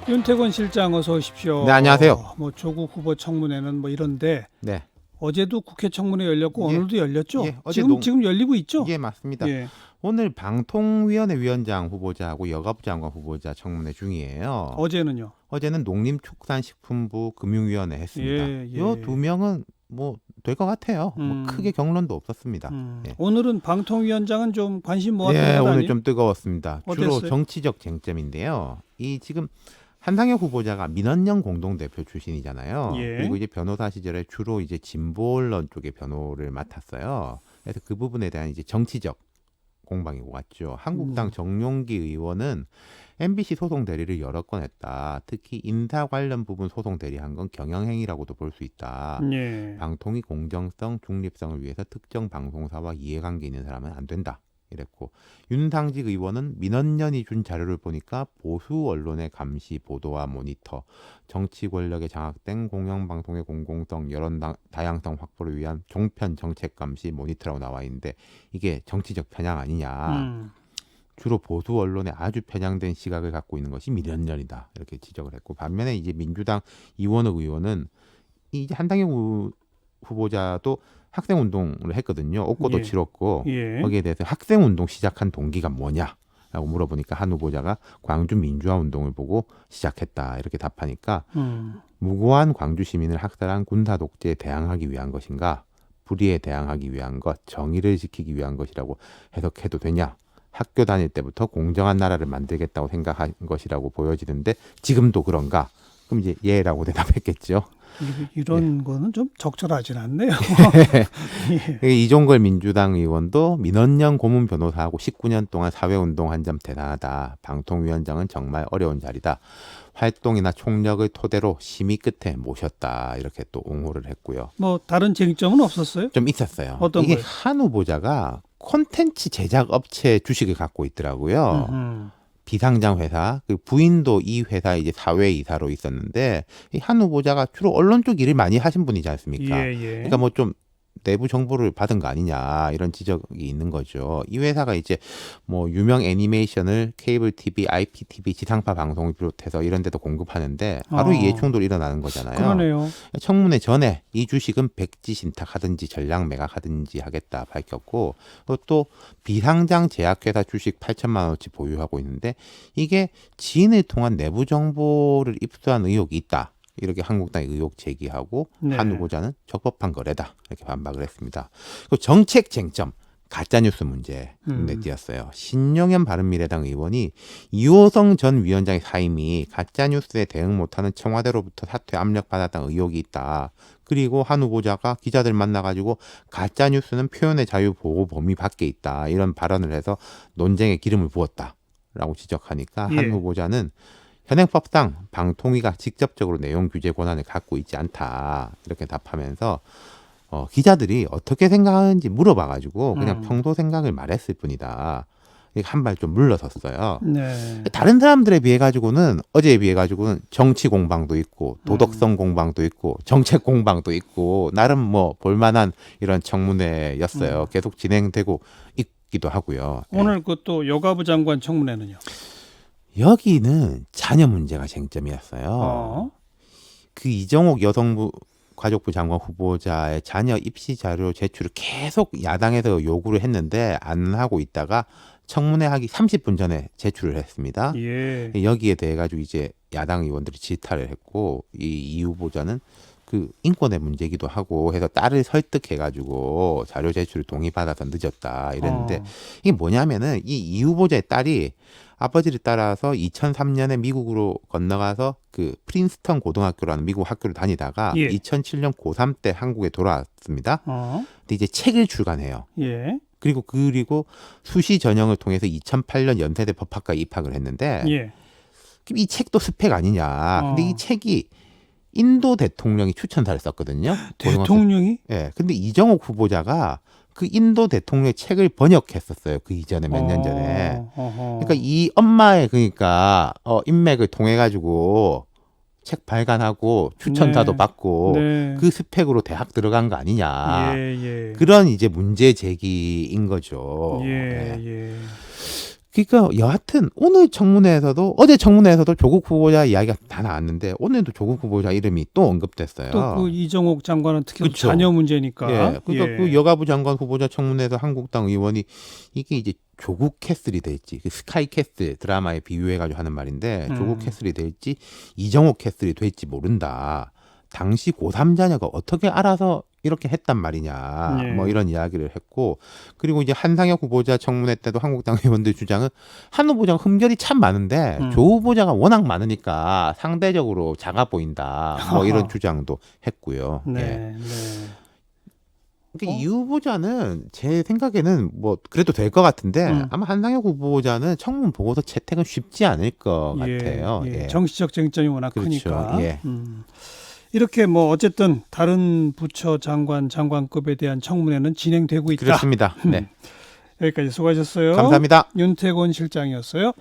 윤태권 실장 어서 오십시오. 네, 안녕하세요. 뭐 조국 후보 청문회는 뭐 이런데 네. 어제도 국회 청문회 열렸고 예. 오늘도 열렸죠? 예, 어제 지금 열리고 있죠? 예, 맞습니다. 예. 오늘 방통위원회 위원장 후보자하고 여가부 장관 후보자 청문회 중이에요. 어제는요? 어제는 농림축산식품부 금융위원회 했습니다. 예, 예. 요 두 명은 뭐 될 것 같아요. 뭐 크게 경론도 없었습니다. 예. 오늘은 방통위원장은 좀 관심 모았던 예, 것 오늘 아니에요? 좀 뜨거웠습니다. 주로 어땠어요? 정치적 쟁점인데요. 이 지금 한상혁 후보자가 민원연 공동대표 출신이잖아요. 예. 그리고 이제 변호사 시절에 주로 이제 진보 언론 쪽의 변호를 맡았어요. 그래서 그 부분에 대한 이제 정치적 공방이 오갔죠. 한국당 정용기 의원은 MBC 소송 대리를 여러 건 했다. 특히 인사 관련 부분 소송 대리한 건 경영행위라고도 볼 수 있다. 예. 방통위 공정성, 중립성을 위해서 특정 방송사와 이해관계 있는 사람은 안 된다. 이랬고 윤상직 의원은 민원연이 준 자료를 보니까 보수 언론의 감시, 보도와 모니터, 정치 권력에 장악된 공영방송의 공공성, 여론 다양성 확보를 위한 종편 정책 감시 모니터라고 나와 있는데 이게 정치적 편향 아니냐. 주로 보수 언론에 아주 편향된 시각을 갖고 있는 것이 민원연이다. 이렇게 지적을 했고 반면에 이제 민주당 이원욱 의원은 이제 한상혁 후보자도 학생 운동을 했거든요. 옥고도 예. 치렀고 예. 거기에 대해서 학생 운동 시작한 동기가 뭐냐라고 물어보니까 한 후보자가 광주 민주화 운동을 보고 시작했다 이렇게 답하니까 무고한 광주 시민을 학살한 군사 독재에 대항하기 위한 것인가, 불의에 대항하기 위한 것, 정의를 지키기 위한 것이라고 해석해도 되냐? 학교 다닐 때부터 공정한 나라를 만들겠다고 생각한 것이라고 보여지는데 지금도 그런가? 그럼 이제 예라고 대답했겠죠. 이런 거는 좀 적절하진 않네요. 이종걸 민주당 의원도 민원연 고문 변호사하고 19년 동안 사회운동한 점 대단하다. 방통위원장은 정말 어려운 자리다. 활동이나 총력을 토대로 심의 끝에 모셨다. 이렇게 또 옹호를 했고요. 뭐 다른 쟁점은 없었어요? 좀 있었어요. 어떤 이게 거요? 한 후보자가 콘텐츠 제작 업체 주식을 갖고 있더라고요. 비상장 회사, 그 부인도 이 회사 이제 사회이사로 있었는데 이 한 후보자가 주로 언론 쪽 일을 많이 하신 분이지 않습니까? 예, 예. 그러니까 뭐 좀 내부 정보를 받은 거 아니냐 이런 지적이 있는 거죠. 이 회사가 이제 뭐 유명 애니메이션을 케이블 TV, IPTV, 지상파 방송을 비롯해서 이런 데도 공급하는데 바로 이해 충돌이 일어나는 거잖아요. 그러네요. 청문회 전에 이 주식은 백지 신탁하든지 전량 매각하든지 하겠다 밝혔고 또 비상장 제약회사 주식 8천만 원어치 보유하고 있는데 이게 지인을 통한 내부 정보를 입수한 의혹이 있다. 이렇게 한국당이 의혹 제기하고 네. 한 후보자는 적법한 거래다. 이렇게 반박을 했습니다. 그리고 정책 쟁점. 가짜뉴스 문제 눈에 띄었어요. 신용현 바른미래당 의원이 이호성 전 위원장의 사임이 가짜뉴스에 대응 못하는 청와대로부터 사퇴 압력받았다는 의혹이 있다. 그리고 한 후보자가 기자들 만나가지고 가짜뉴스는 표현의 자유 보호 범위 밖에 있다. 이런 발언을 해서 논쟁에 기름을 부었다라고 지적하니까 한 예. 후보자는 현행법상 방통위가 직접적으로 내용 규제 권한을 갖고 있지 않다. 이렇게 답하면서 기자들이 어떻게 생각하는지 물어봐가지고 그냥 평소 생각을 말했을 뿐이다. 한 발 좀 물러섰어요. 네. 다른 사람들에 비해 가지고는 어제에 비해 가지고는 정치 공방도 있고 도덕성 공방도 있고 정책 공방도 있고 나름 뭐 볼만한 이런 청문회였어요. 계속 진행되고 있기도 하고요. 오늘 그또 여가부 장관 청문회는요? 여기는 자녀 문제가 쟁점이었어요. 그 이정옥 여성부 가족부 장관 후보자의 자녀 입시 자료 제출을 계속 야당에서 요구를 했는데 안 하고 있다가 청문회 하기 30분 전에 제출을 했습니다. 예. 여기에 대해 가지고 이제 야당 의원들이 질타를 했고 이 후보자는 그 인권의 문제기도 하고 해서 딸을 설득해 가지고 자료 제출을 동의받아서 늦었다 이랬는데 이게 뭐냐면은 이 후보자의 딸이 아버지를 따라서 2003년에 미국으로 건너가서 그 프린스턴 고등학교라는 미국 학교를 다니다가 예. 2007년 고3 때 한국에 돌아왔습니다. 근데 이제 책을 출간해요. 예. 그리고 수시 전형을 통해서 2008년 연세대 법학과에 입학을 했는데 예. 이 책도 스펙 아니냐. 근데 이 책이 인도 대통령이 추천사를 썼거든요. 대통령이? 예. 근데 이정옥 후보자가 그 인도 대통령의 책을 번역했었어요. 그 이전에 몇 년 전에. 그러니까 이 엄마의 그러니까 인맥을 통해 가지고 책 발간하고 추천사도 네. 받고 네. 그 스펙으로 대학 들어간 거 아니냐. 예, 예. 그런 이제 문제 제기인 거죠. 예, 네. 예. 그러니까 여하튼 오늘 청문회에서도 어제 청문회에서도 조국 후보자 이야기가 다 나왔는데 오늘도 조국 후보자 이름이 또 언급됐어요. 또 그 이정옥 장관은 특히 그쵸. 자녀 문제니까. 예, 그러니까 예. 그 여가부 장관 후보자 청문회에서 한국당 의원이 이게 이제 조국 캐슬이 될지 그 스카이 캐슬 드라마에 비유해가지고 하는 말인데 조국 캐슬이 될지 이정옥 캐슬이 될지 모른다. 당시 고3자녀가 어떻게 알아서 이렇게 했단 말이냐 예. 뭐 이런 이야기를 했고 그리고 이제 한상혁 후보자 청문회 때도 한국당 의원들 주장은 한 후보자가 흠결이 참 많은데 조 후보자가 워낙 많으니까 상대적으로 작아 보인다 뭐 이런 주장도 했고요. 네. 예. 네. 그러니까 이 후보자는 제 생각에는 뭐 그래도 될 것 같은데 아마 한상혁 후보자는 청문 보고서 채택은 쉽지 않을 것 같아요. 예. 예. 정치적 쟁점이 워낙 그렇죠. 크니까. 예. 이렇게 뭐 어쨌든 다른 부처 장관급에 대한 청문회는 진행되고 있다. 그렇습니다. 네. 여기까지 수고하셨어요. 감사합니다. 윤태곤 실장이었어요.